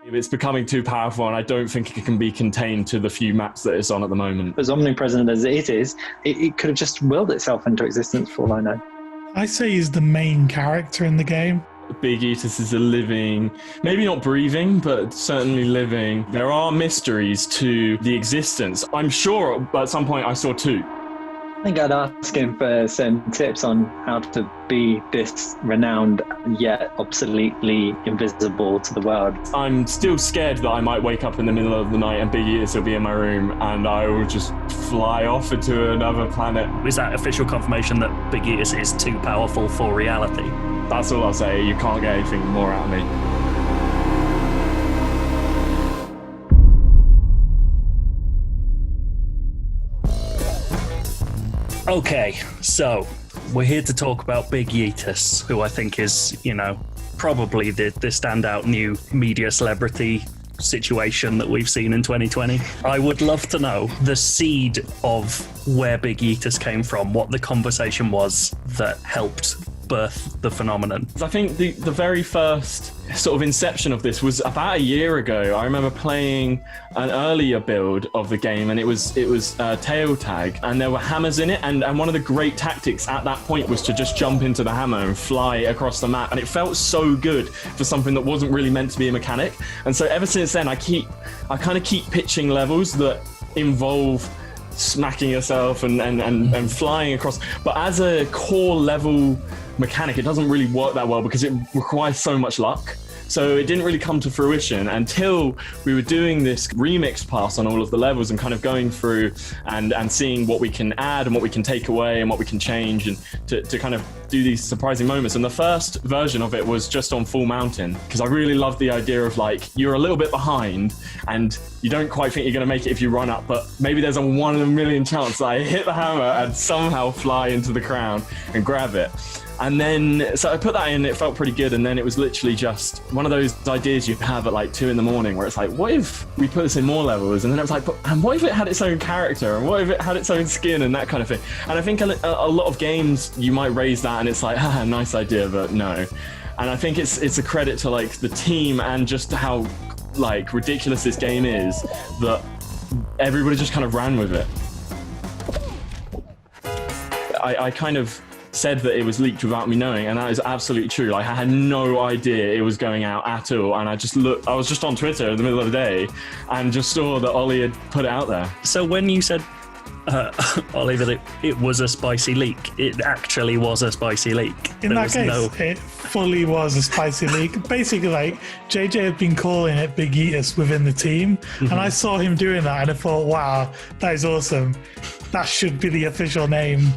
It's becoming too powerful, and I don't think it can be contained to the few maps that it's on at the moment. As omnipresent as it is, it could have just willed itself into existence for all I know. I say he's the main character in the game. Big Eatus is a living, maybe not breathing, but certainly living. There are mysteries to the existence. I'm sure at some point I saw two. I think I'd ask him for some tips on how to be this renowned yet obsoletely invisible to the world. I'm still scared that I might wake up in the middle of the night and Big Eatus will be in my room and I will just fly off into another planet. Is that official confirmation that Big Eatus is too powerful for reality? That's all I'll say. You can't get anything more out of me. Okay, so we're here to talk about Big Eatus, who I think is, probably the standout new media celebrity situation that we've seen in 2020. I would love to know the seed of where Big Eatus came from, what the conversation was that helped birth the phenomenon. I think the very first sort of inception of this was about a year ago. I remember playing an earlier build of the game, and it was tail tag, and there were hammers in it, and one of the great tactics at that point was to just jump into the hammer and fly across the map, and it felt so good for something that wasn't really meant to be a mechanic. And so ever since then I kind of keep pitching levels that involve smacking yourself and flying across, but as a core level mechanic it doesn't really work that well because it requires so much luck. So it didn't really come to fruition until we were doing this remix pass on all of the levels and kind of going through and seeing what we can add and what we can take away and what we can change, and to kind of do these surprising moments. And the first version of it was just on full mountain, because I really loved the idea of like, you're a little bit behind and you don't quite think you're going to make it if you run up, but maybe there's a 1 in a million chance that I hit the hammer and somehow fly into the crown and grab it. And then, so I put that in, it felt pretty good. And then it was literally just one of those ideas you have at like 2 a.m. where it's like, what if we put this in more levels? And then it was like, and what if it had its own character? And what if it had its own skin and that kind of thing? And I think a lot of games, you might raise that and it's like, nice idea, but no. And I think it's a credit to like the team and just how like ridiculous this game is that everybody just kind of ran with it. I kind of said that it was leaked without me knowing, and that is absolutely true. Like, I had no idea it was going out at all, and I was just on Twitter in the middle of the day and just saw that Ollie had put it out there. So when you said, Ollie, that it was a spicy leak, it actually was a spicy leak. In that case, it fully was a spicy leak. Basically, like, JJ had been calling it Big Eatus within the team, and I saw him doing that, and I thought, wow, that is awesome. That should be the official name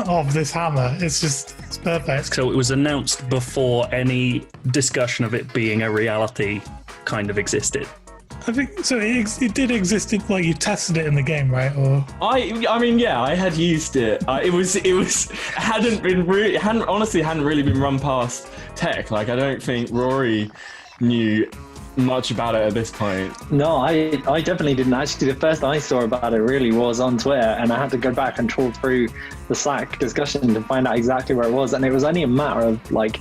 of this hammer. It's perfect. So it was announced before any discussion of it being a reality kind of existed. I think so. It did exist. Like, you tested it in the game, right? Or I mean, yeah, I had used it. It hadn't really been run past tech. Like, I don't think Rory knew much about it at this point. No, I definitely didn't. Actually, the first I saw about it really was on Twitter, and I had to go back and trawl through the Slack discussion to find out exactly where it was. And it was only a matter of like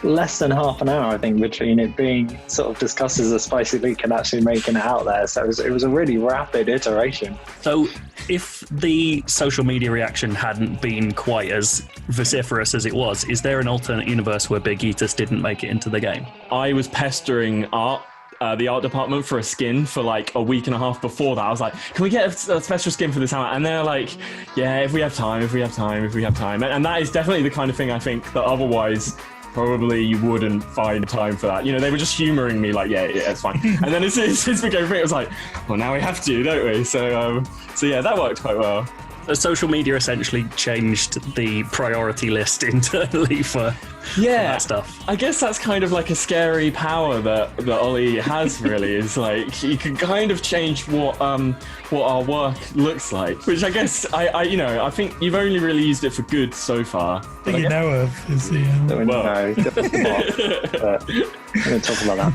less than half an hour, I think, between it being sort of discussed as a spicy leak and actually making it out there. So it was a really rapid iteration. So if the social media reaction hadn't been quite as vociferous as it was, is there an alternate universe where Big Eatus didn't make it into the game? I was pestering the art department for a skin for like a week and a half before that. I was like, can we get a special skin for this hammer? And they're like, yeah, if we have time. And that is definitely the kind of thing I think that otherwise probably you wouldn't find time for that. They were just humoring me like, yeah, it's fine. And then since we go through it was like, well, now we have to, don't we? So yeah, that worked quite well. Social media essentially changed the priority list internally for that stuff. I guess that's kind of like a scary power that Ollie has, really, is like he can kind of change what our work looks like, which I guess I think you've only really used it for good so far. That you know of is the no, definitely not. But I'm going to talk about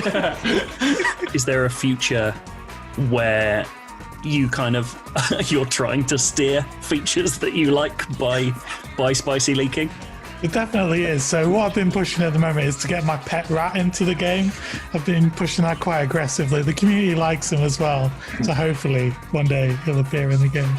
that. Is there a future where you kind of you're trying to steer features that you like by spicy leaking? It definitely is. So what I've been pushing at the moment is to get my pet rat into the game. I've been pushing that quite aggressively. The community likes him as well. So hopefully one day he'll appear in the game.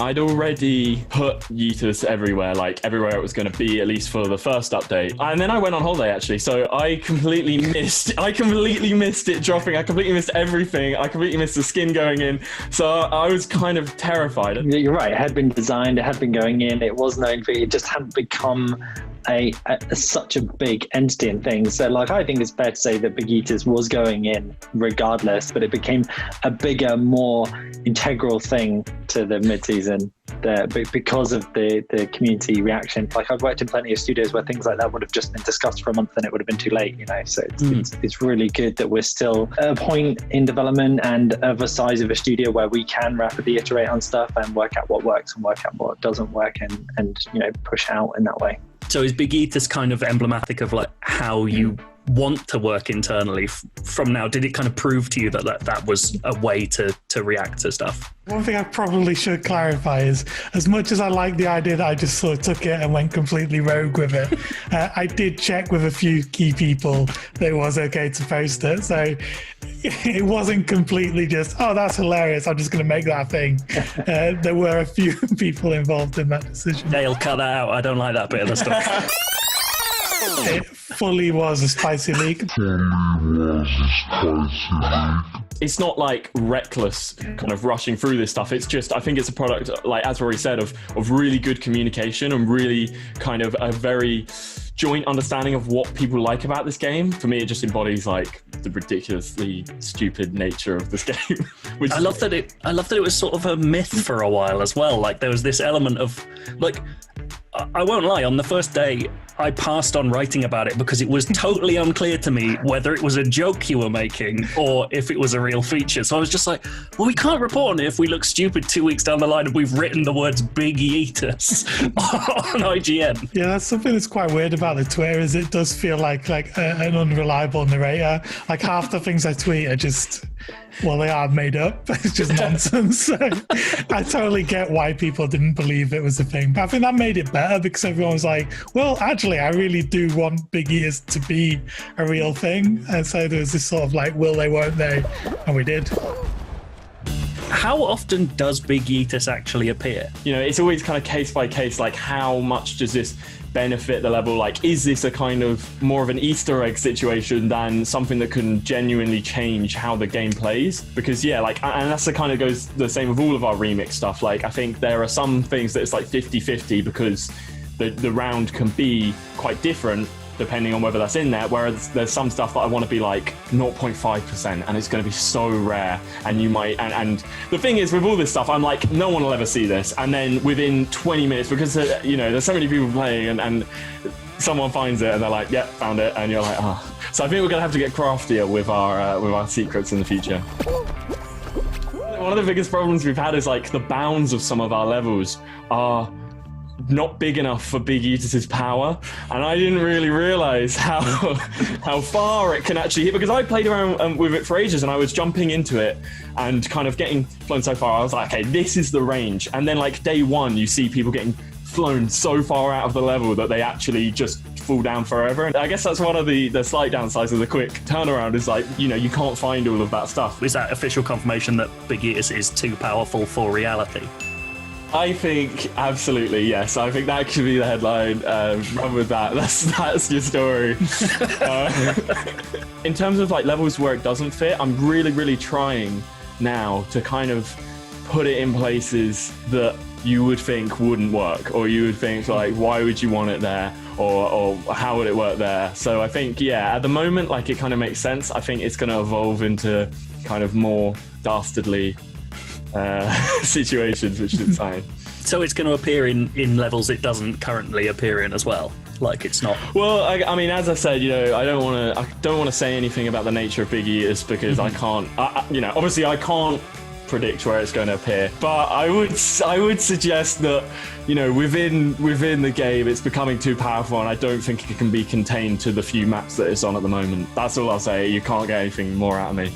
I'd already put Yeetus everywhere, like everywhere it was going to be, at least for the first update. And then I went on holiday, actually, so I completely missed it dropping. I completely missed everything. I completely missed the skin going in. So I was kind of terrified. You're right. It had been designed. It had been going in. It was known for it. It just hadn't become such a big entity and thing. So like, I think it's fair to say that Big Yeetus was going in regardless, but it became a bigger, more integral thing to the mid-season because of the community reaction. Like, I've worked in plenty of studios where things like that would have just been discussed for a month and it would have been too late, you know. So it's really good that we're still at a point in development and of a size of a studio where we can rapidly iterate on stuff and work out what works and work out what doesn't work and you know, push out in that way. So is Big Yeetus kind of emblematic of like how you want to work internally from now? Did it kind of prove to you that was a way to react to stuff? One thing I probably should clarify is, as much as I like the idea that I just sort of took it and went completely rogue with it, I did check with a few key people that it was okay to post it. So it wasn't completely just, oh, that's hilarious, I'm just going to make that thing. There were a few people involved in that decision. They'll cut that out. I don't like that bit of the stuff. It fully was a spicy leak. It's not like reckless kind of rushing through this stuff. It's just, I think it's a product, like as already said, of really good communication and really kind of a very joint understanding of what people like about this game. For me, it just embodies like the ridiculously stupid nature of this game. Which I love that it was sort of a myth for a while as well. Like there was this element of like, I won't lie, on the first day, I passed on writing about it because it was totally unclear to me whether it was a joke you were making or if it was a real feature. So I was just like, well, we can't report on it if we look stupid 2 weeks down the line and we've written the words Big Yeetus on IGN. Yeah, that's something that's quite weird about the Twitter, is it does feel like an unreliable narrator. Like half the things I tweet are just, well, they are made up. It's just nonsense. So I totally get why people didn't believe it was a thing. But I think that made it better because everyone was like, well, actually, I really do want Big Yeetus to be a real thing. And so there was this sort of like, will they, won't they? And we did. How often does Big Yeetus actually appear? You know, it's always kind of case by case, like how much does this benefit the level? Like, is this a kind of more of an Easter egg situation than something that can genuinely change how the game plays? Because yeah, like, and that's the kind of goes the same with all of our remix stuff. Like, I think there are some things that it's like 50-50 because the round can be quite different depending on whether that's in there, whereas there's some stuff that I want to be like 0.5% and it's going to be so rare, and you might, and the thing is with all this stuff, I'm like, no one will ever see this, and then within 20 minutes, because you know, there's so many people playing and someone finds it and they're like, yep, found it, and you're like, oh. So I think we're going to have to get craftier with our secrets in the future. One of the biggest problems we've had is like the bounds of some of our levels are not big enough for Big Yeetus's power, and I didn't really realize how far it can actually hit, because I played around with it for ages and I was jumping into it and kind of getting flown so far. I was like, okay, this is the range, and then like day one you see people getting flown so far out of the level that they actually just fall down forever. And I guess that's one of the slight downsides of the quick turnaround, is like, you know, you can't find all of that stuff. Is that official confirmation that Big Yeetus is too powerful for reality? I think absolutely, yes. I think that could be the headline. Run with that. That's your story. In terms of like levels where it doesn't fit, I'm really trying now to kind of put it in places that you would think wouldn't work, or you would think like, why would you want it there, or how would it work there? So I think, yeah, at the moment, like, it kind of makes sense. I think it's going to evolve into kind of more dastardly situations, which is exciting. So it's going to appear in levels it doesn't currently appear in as well. Like, it's not. Well, I mean, as I said, you know, I don't want to say anything about the nature of Big Yeetus because I can't. You know, obviously, I can't predict where it's going to appear. But I would suggest that, you know, within the game, it's becoming too powerful, and I don't think it can be contained to the few maps that it's on at the moment. That's all I'll say. You can't get anything more out of me.